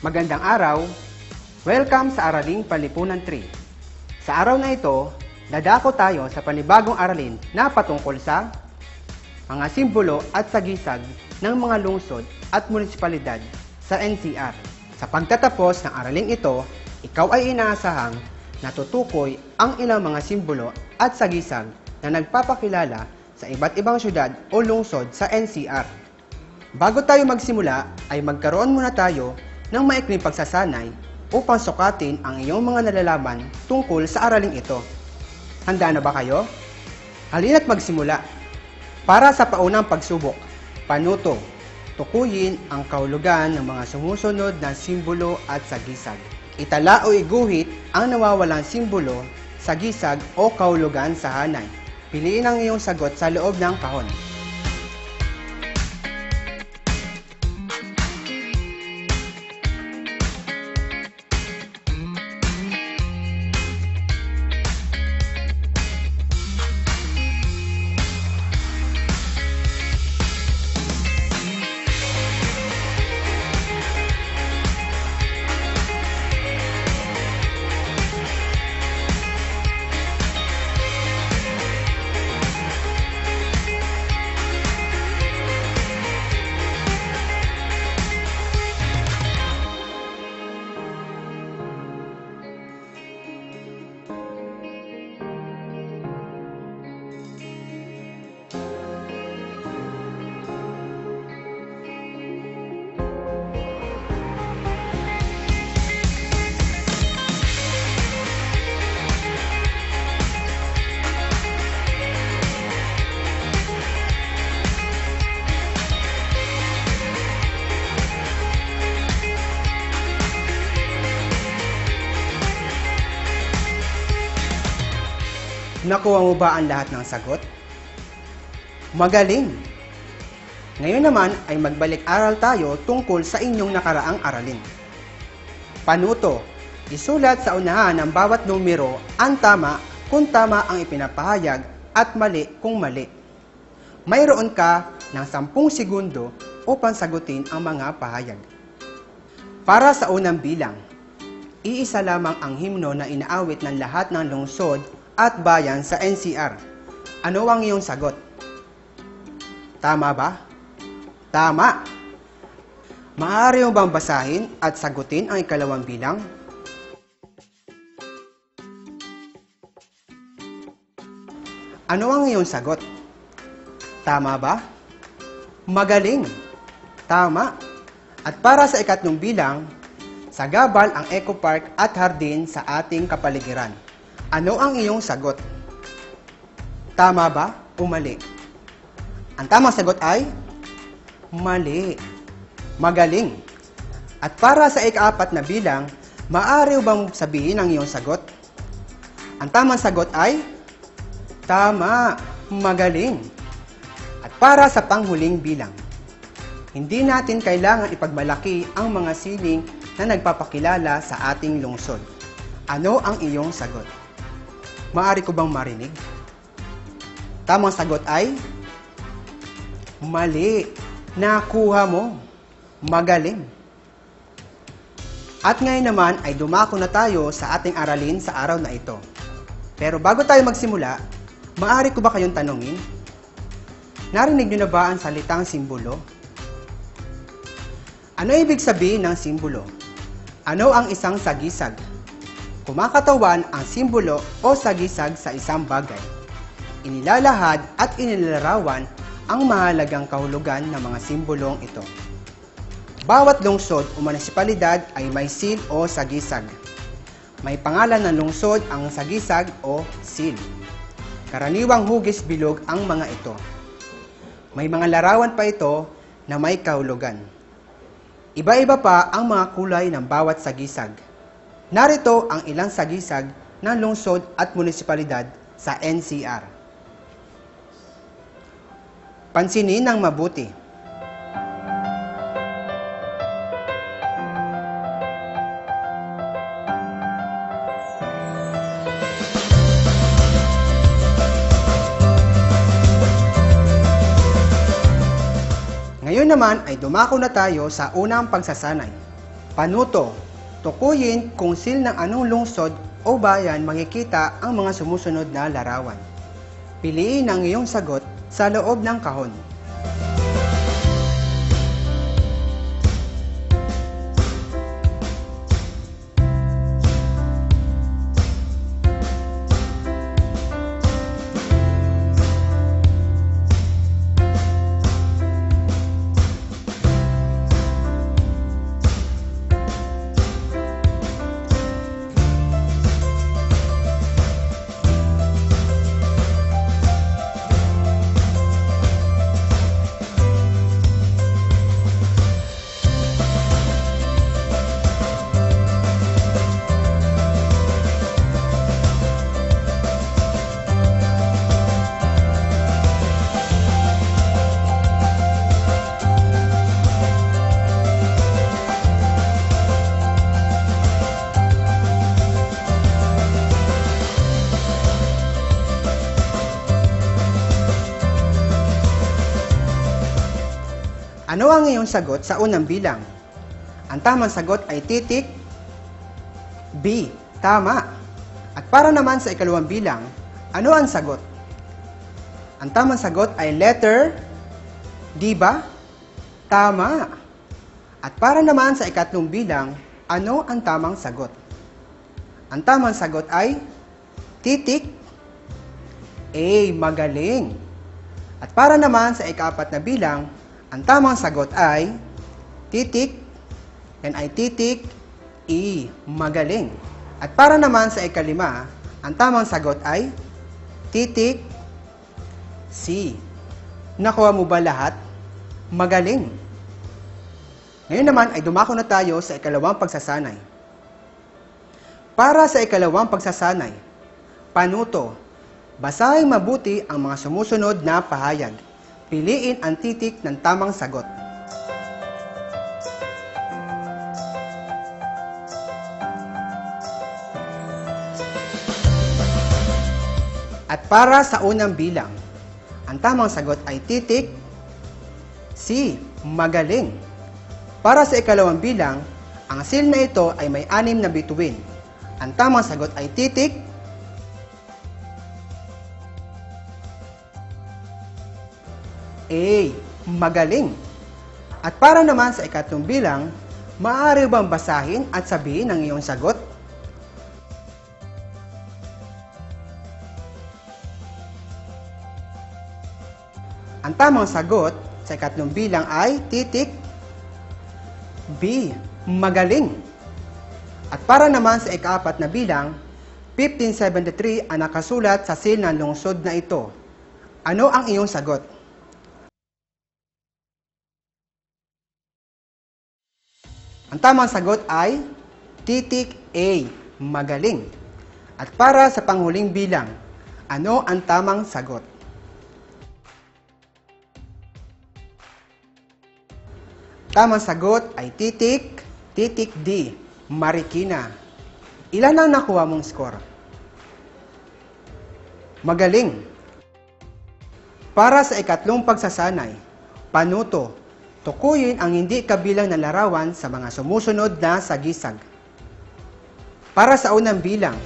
Magandang araw! Welcome sa Araling Panlipunan 3. Sa araw na ito, dadako tayo sa panibagong aralin na patungkol sa mga simbolo at sagisag ng mga lungsod at munisipalidad sa NCR. Sa pagtatapos ng araling ito, ikaw ay inaasahang natutukoy ang ilang mga simbolo at sagisag na nagpapakilala sa iba't ibang syudad o lungsod sa NCR. Bago tayo magsimula, ay magkaroon muna tayo ng maikling pagsasanay upang sukatin ang iyong mga nalalaman tungkol sa araling ito. Handa na ba kayo? Halina't magsimula. Para sa paunang pagsubok, panuto, tukuyin ang kahulugan ng mga sumusunod na simbolo at sagisag. Itala o iguhit ang nawawalang simbolo, sagisag o kahulugan sa hanay. Piliin ang iyong sagot sa loob ng kahon. Nakuha mo ba ang lahat ng sagot? Magaling! Ngayon naman ay magbalik-aral tayo tungkol sa inyong nakaraang aralin. Panuto, isulat sa unahan ng bawat numero ang tama kung tama ang ipinapahayag at mali kung mali. Mayroon ka ng 10 segundo upang sagutin ang mga pahayag. Para sa unang bilang, iisa lamang ang himno na inaawit ng lahat ng lungsod at bayan sa NCR. Ano ang iyong sagot? Tama ba? Tama! Maaari mo bang basahin at sagutin ang ikalawang bilang? Ano ang iyong sagot? Tama ba? Magaling! Tama! At para sa ikatlong bilang, sagabal ang Eco Park at hardin sa ating kapaligiran. Ano ang iyong sagot? Tama ba o mali? Ang tamang sagot ay mali. Magaling. At para sa ika-4 na bilang, maaari bang sabihin ang iyong sagot? Ang tamang sagot ay tama. Magaling. At para sa panghuling bilang, hindi natin kailangan ipagmalaki ang mga sining na nagpapakilala sa ating lungsod. Ano ang iyong sagot? Maaari ko bang marinig? Tamang sagot ay mali. Nakuha mo. Magaling. At ngayon naman ay dumako na tayo sa ating aralin sa araw na ito. Pero bago tayo magsimula, maaari ko ba kayong tanungin? Narinig niyo na ba ang salitang simbolo? Ano ibig sabihin ng simbolo? Ano ang isang sagisag? Kumakatawan ang simbolo o sagisag sa isang bagay. Inilalahad at inilalarawan ang mahalagang kahulugan ng mga simbolong ito. Bawat lungsod o munisipalidad ay may seal o sagisag. May pangalan ng lungsod ang sagisag o seal. Karaniwang hugis bilog ang mga ito. May mga larawan pa ito na may kahulugan. Iba-iba pa ang mga kulay ng bawat sagisag. Narito ang ilang sagisag ng lungsod at munisipalidad sa NCR. Pansinin ng mabuti. Ngayon naman ay dumako na tayo sa unang pagsasanay. Panuto. Tukuyin kung sil ng anong lungsod o bayan makikita ang mga sumusunod na larawan. Piliin ang iyong sagot sa loob ng kahon. Ano ang iyong sagot sa unang bilang? Ang tamang sagot ay titik B. Tama. At para naman sa ikalawang bilang, ano ang sagot? Ang tamang sagot ay letter D ba? Tama. At para naman sa ikatlong bilang, ano ang tamang sagot? Ang tamang sagot ay titik A. Magaling. At para naman sa ikaapat na bilang, ang tamang sagot ay titik E. Magaling. At para naman sa ikalima, ang tamang sagot ay titik C. Nakuha mo ba lahat? Magaling. Ngayon naman ay dumako na tayo sa ikalawang pagsasanay. Para sa ikalawang pagsasanay, panuto. Basahin mabuti ang mga sumusunod na pahayag. Piliin ang titik ng tamang sagot. At para sa unang bilang, ang tamang sagot ay titik C. Magaling. Para sa ikalawang bilang, ang sil na ito ay may 6 na bituin. Ang tamang sagot ay titik A. Magaling. At para naman sa ikatlong bilang, maaari bang basahin at sabihin ang iyong sagot? Ang tamang sagot sa ikatlong bilang ay titik B. Magaling. At para naman sa ikaapat na bilang, 1573 ang nakasulat sa sil ng lungsod na ito. Ano ang iyong sagot? Ang tamang sagot ay titik A. Magaling. At para sa panghuling bilang, ano ang tamang sagot? Tamang sagot ay titik D. Marikina. Ilan ang nakuha mong score? Magaling. Para sa ikatlong pagsasanay, panuto. Tukuyin ang hindi kabilang na larawan sa mga sumusunod na sagisag. Para sa unang bilang,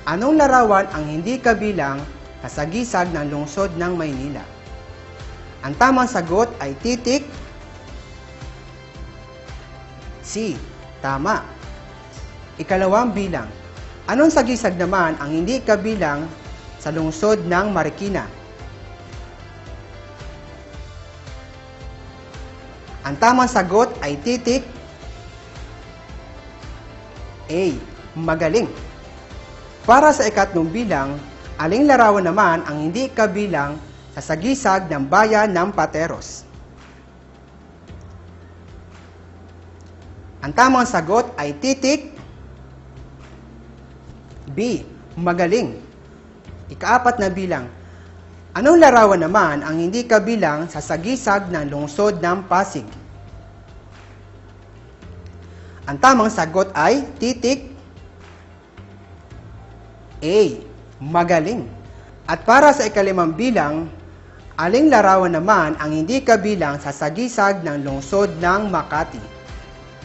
anong larawan ang hindi kabilang sa sagisag ng lungsod ng Maynila? Ang tamang sagot ay titik C. Tama. Ikalawang bilang, anong sagisag naman ang hindi kabilang sa lungsod ng Marikina? Ang tamang sagot ay titik A. Magaling. Para sa ikatlong bilang, aling larawan naman ang hindi kabilang sa sagisag ng bayan ng Pateros? Ang tamang sagot ay titik B. Magaling. Ikaapat na bilang, anong larawan naman ang hindi kabilang sa sagisag ng lungsod ng Pasig? Ang tamang sagot ay titik A. Magaling. At para sa ikalimang bilang, aling larawan naman ang hindi kabilang sa sagisag ng lungsod ng Makati?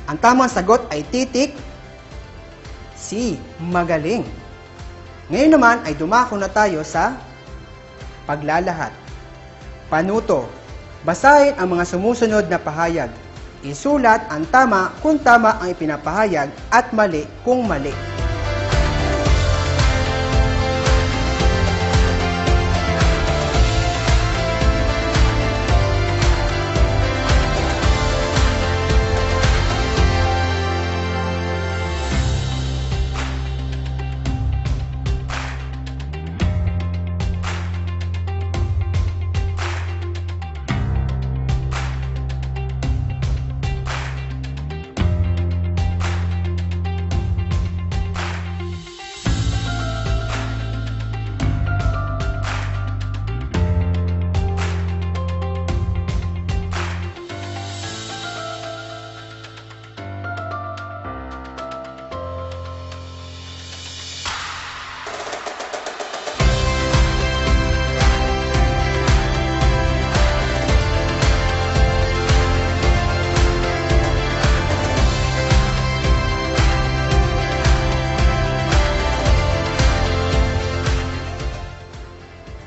Ang tamang sagot ay titik C. Magaling. Ngayon naman ay dumako na tayo sa paglalahat. Panuto. Basahin ang mga sumusunod na pahayag. Isulat ang tama kung tama ang ipinapahayag at mali kung mali.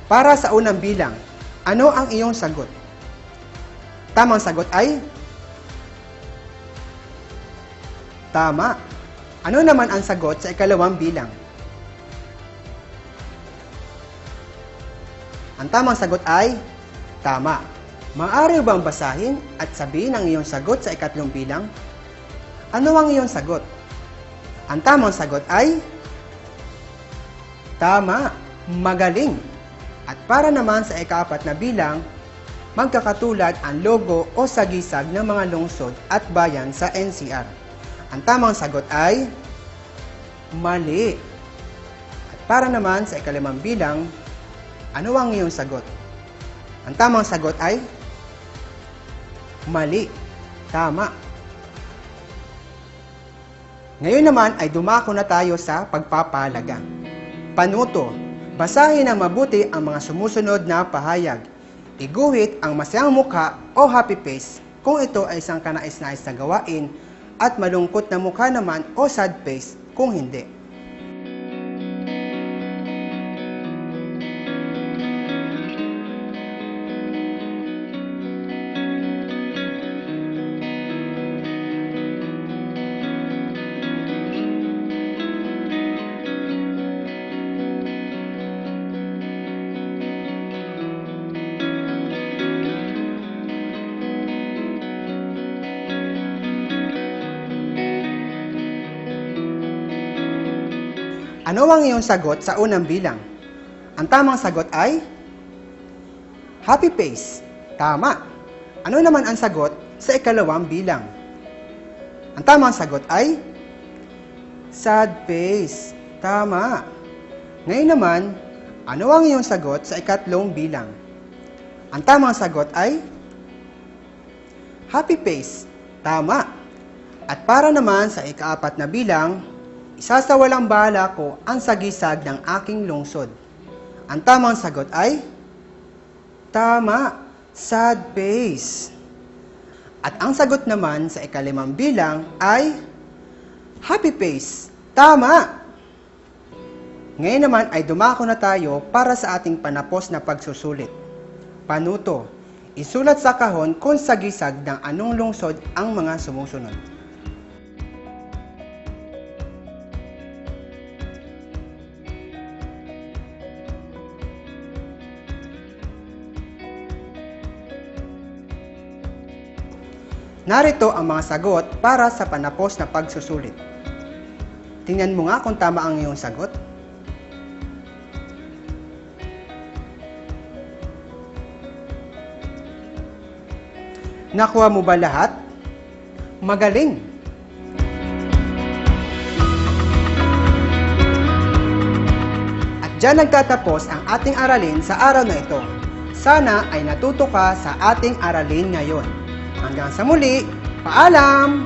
Para sa unang bilang, ano ang iyong sagot? Tamang sagot ay tama. Ano naman ang sagot sa ikalawang bilang? Ang tamang sagot ay tama. Maaari bang basahin at sabihin ang iyong sagot sa ikatlong bilang? Ano ang iyong sagot? Ang tamang sagot ay tama. Magaling. At para naman sa ikaapat na bilang, magkakatulad ang logo o sagisag ng mga lungsod at bayan sa NCR. Ang tamang sagot ay mali. At para naman sa ikalimang bilang, ano ang iyong sagot? Ang tamang sagot ay mali. Tama. Ngayon naman ay dumako na tayo sa pagpapahalaga. Panuto. Basahin ng mabuti ang mga sumusunod na pahayag. Iguhit ang masayang mukha o happy face kung ito ay isang kanais-nais na gawain at malungkot na mukha naman o sad face kung hindi. Ano ang iyong sagot sa unang bilang? Ang tamang sagot ay happy face. Tama. Ano naman ang sagot sa ikalawang bilang? Ang tamang sagot ay sad face. Tama. Ngayon naman, ano ang iyong sagot sa ikatlong bilang? Ang tamang sagot ay happy face. Tama. At para naman sa ikaapat na bilang, isasawalang bahala ko ang sagisag ng aking lungsod. Ang tamang sagot ay tama, sad face. At ang sagot naman sa ikalimang bilang ay happy face. Tama! Ngayon naman ay dumako na tayo para sa ating panapos na pagsusulit. Panuto. Isulat sa kahon kung sagisag ng anong lungsod ang mga sumusunod. Narito ang mga sagot para sa panapos na pagsusulit. Tingnan mo nga kung tama ang iyong sagot. Nakuha mo ba lahat? Magaling! At dyan nagtatapos ang ating aralin sa araw na ito. Sana ay natuto ka sa ating aralin ngayon. Hanggang sa muli, paalam!